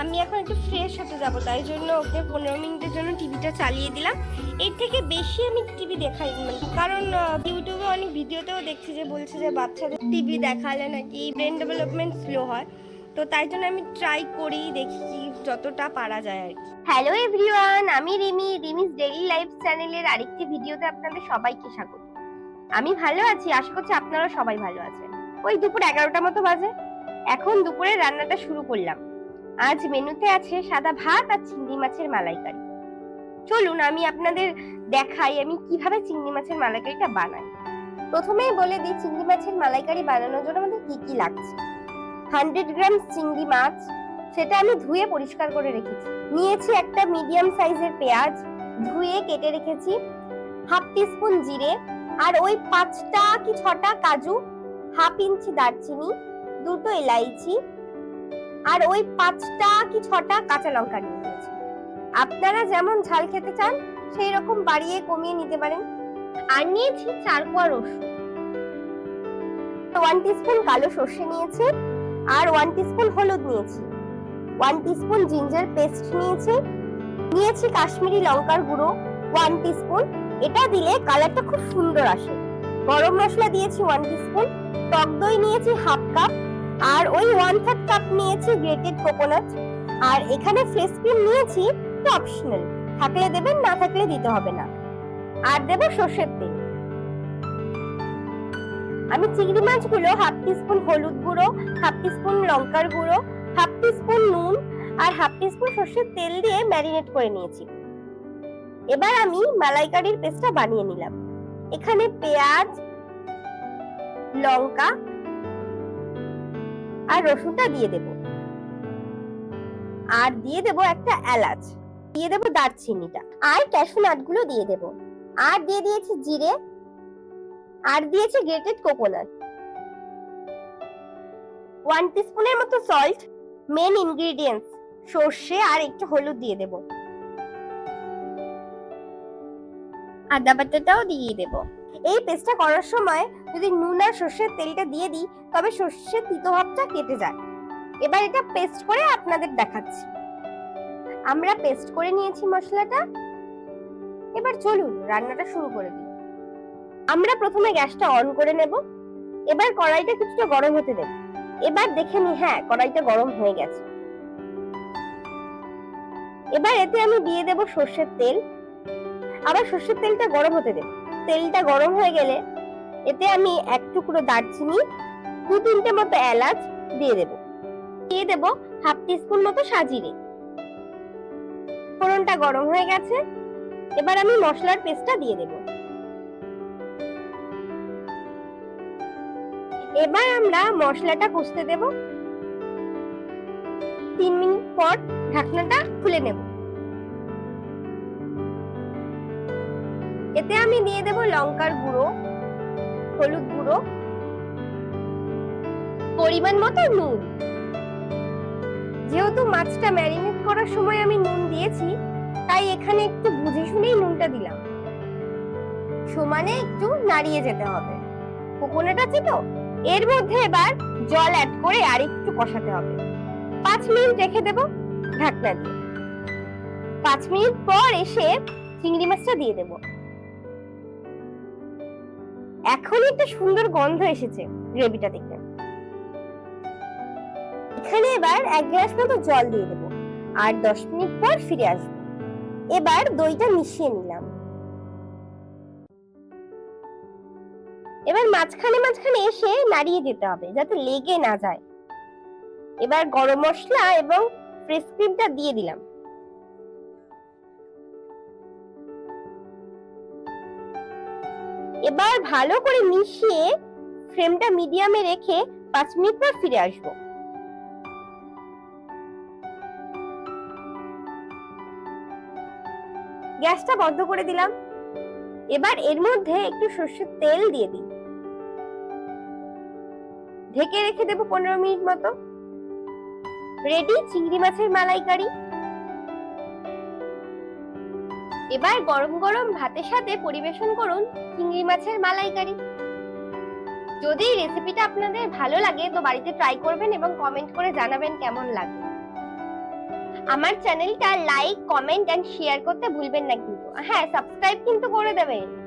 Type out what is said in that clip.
আমি এখন একটু ফ্রেশ হতে যাবো, তাই জন্য ওকে 15 মিনিটের জন্য টিভিটা চালিয়ে দিলাম। এর থেকে বেশি আমি টিভি দেখাই না, কারণ ইউটিউবে অনেক ভিডিওতেও দেখছি যে বলছে যে বাচ্চাদের টিভি দেখালে নাকি ব্রেন ডেভেলপমেন্ট স্লো হয়। তো তাই জন্য আমি ট্রাই করি, দেখি যতটা পারা যায় আর কি। হ্যালো এভরিওয়ান, আমি রিমিস ডেইলি লাইফ চ্যানেলের আরেকটি ভিডিওতে আপনাদের সবাইকে স্বাগত। আমি ভালো আছি, আশা করছি আপনারা সবাই ভালো আছেন। ওই দুপুর 11টা মতো বাজে, এখন দুপুরে রান্নাটা শুরু করলাম। আজ মেনুতে আছে সাদা ভাত আর চিংড়ি মাছের মালাইকারি। চলুন আমি আপনাদের দেখাই আমি কিভাবে চিংড়ি মাছের মালাইকারিটা বানাই। প্রথমেই বলে দিই চিংড়ি মাছের মালাইকারি বানানোর জন্য আমাদের কি কি লাগছে। 100 গ্রাম চিংড়ি মাছ, সেটা আমি ধুয়ে পরিষ্কার করে রেখেছি। নিয়েছি একটা মিডিয়াম সাইজের পেঁয়াজ, ধুয়ে কেটে রেখেছি। হাফ টিস্পুন জিরে, আর ওই 5টা কি 6টা কাজু, হাফ ইঞ্চি দারচিনি, 2টো এলাইচি, আর ওই 5টা কি 6টা কাঁচা লঙ্কা নিয়ে নিয়েছি। আপনারা যেমন ঝাল খেতে চান সেই রকম বাড়িয়ে কমিয়ে নিতে পারেন। আর নিয়েছি 4 কোয়া রসুন, 1 টিস্পুন কালো সর্ষে নিয়েছি, আর 1 টিস্পুন হলুদ নিয়েছি, 1 টিস্পুন জিঞ্জার পেস্ট নিয়েছি কাশ্মীরি লঙ্কার গুঁড়ো 1 টিস্পুন, এটা দিলে কালারটা খুব সুন্দর আসে। গরম মশলা দিয়েছি 1 টিস্পুন, টক দই নিয়েছি হাফ কাপ, আর ওই 1/3 কাপ নিয়েছি গ্রেটেড কোকোনাট, আর এখানে ফ্রেশ ক্রিম নিয়েছি, অপশনাল, থাকলে দেবেন, না থাকলে দিতে হবে না। আর দেব সরষের তেল। আমি চিংড়ি মাছগুলো হাফ টিস্পুন হলুদ গুঁড়ো, হাফ টিস্পুন লঙ্কার গুঁড়ো, হাফ টিস্পুন নুন আর হাফ টিস্পুন সরষের তেল দিয়ে ম্যারিনেট করে নিয়েছি। এবার আমি মালাইকারির পেস্টটা বানিয়ে নিলাম। এখানে পেঁয়াজ, লঙ্কা আর রসুনটা দিয়ে দেব, আর দিয়ে দেব একটা এলাচ, দিয়ে দেব দারচিনিটা, আর ক্যাশু নাটগুলো দিয়ে দেব, আর দিয়ে দিয়েছি জিরে, আর দিয়েছি গ্রেটেড কোকোনাট, 1 টিস্পুনের মতো সল্ট, মেন ইনগ্রেডিয়েন্টস সর্ষে আর একটু হলুদ দিয়ে দেব, আদা বাটাটাও দিয়ে দেব। এই পেস্টটা করার সময় যদি নুন আর সর্ষের তেলটা দিয়ে দিই তবে সর্ষের তিতো ভাবটা কেটে যায়। এবার এটা পেস্ট করে আপনাদের দেখাচ্ছি। আমরা পেস্ট করে নিয়েছি মশলাটা, এবার চলুন রান্নাটা শুরু করে দিই। আমরা প্রথমে গ্যাসটা অন করে নেব। এবার কড়াইটা কিছুটা গরম হতে দেব। এবার দেখে নি, হ্যাঁ কড়াইটা গরম হয়ে গেছে। এবার এতে আমি দিয়ে দেব সর্ষের তেল, আবার সর্ষের তেলটা গরম হতে দেব। তেলটা গরম হয়ে গেলে এতে আমি 1 টুকরো দারচিনি, 2-3টে মতো এলাচ দিয়ে দেব, দিয়ে দেব হাফ টিস্পুন মতো সাজিরে। ফোড়নটা গরম হয়ে গেছে, এবার আমি মশলার পেস্টটা দিয়ে দেব। এবার আমরা মশলাটা কষতে দেব। 3 মিনিট পর ঢাকনাটা খুলে নেব। এতে আমি দিয়ে দেব লঙ্কার গুঁড়ো, হলুদ গুঁড়ো, পরিমাণ মতো নুন। যেহেতু মাছটা ম্যারিনেট করার সময় আমি নুন দিয়েছি, তাই এখানে একটু বুঝে শুনেই নুনটা দিলাম। সমানে একটু নাড়িয়ে যেতে হবে, কোকোনাট আছে তো। এর মধ্যে এবার জল অ্যাড করে আর একটু কষাতে হবে। 5 মিনিট রেখে দেব ঢাকনা দিয়ে। 5 মিনিট পর এসে চিংড়ি মাছটা দিয়ে দেব। এখন একটা সুন্দর গন্ধ এসেছে গ্রেভিটা থেকে। এখানে এবার 1 গ্লাস মতো জল দিয়ে দেব, আর 10 মিনিট পর ফিরে আসব। এবার দইটা মিশিয়ে নিলাম। এবার মাঝখানে মাঝখানে এসে নাড়িয়ে দিতে হবে যাতে লেগে না যায়। এবার গরম মশলা এবং ফ্রেশ ক্রিমটা দিয়ে দিলাম। এবার ভালো করে মিশিয়ে ফ্লেমটা মিডিয়ামে রেখে 5 মিনিট পর ফিরে আসব। গ্যাসটা বন্ধ করে দিলাম। এবার এর মধ্যে একটু সরষের তেল দিয়ে দিই, ঢেকে রেখে দেব 15 মিনিট মতো। রেডি চিংড়ি মাছের মালাইকারি। এবার গরম গরম ভাতের সাথে পরিবেশন করুন চিংড়ি মাছের মালাইকারি। যদি রেসিপিটা আপনাদের ভালো লাগে তো বাড়িতে ট্রাই করবেন এবং কমেন্ট করে জানাবেন কেমন লাগে। আমার চ্যানেলটা লাইক, কমেন্ট এন্ড শেয়ার করতে ভুলবেন না কিন্তু। হ্যাঁ, সাবস্ক্রাইব কিন্তু করে দেবেন।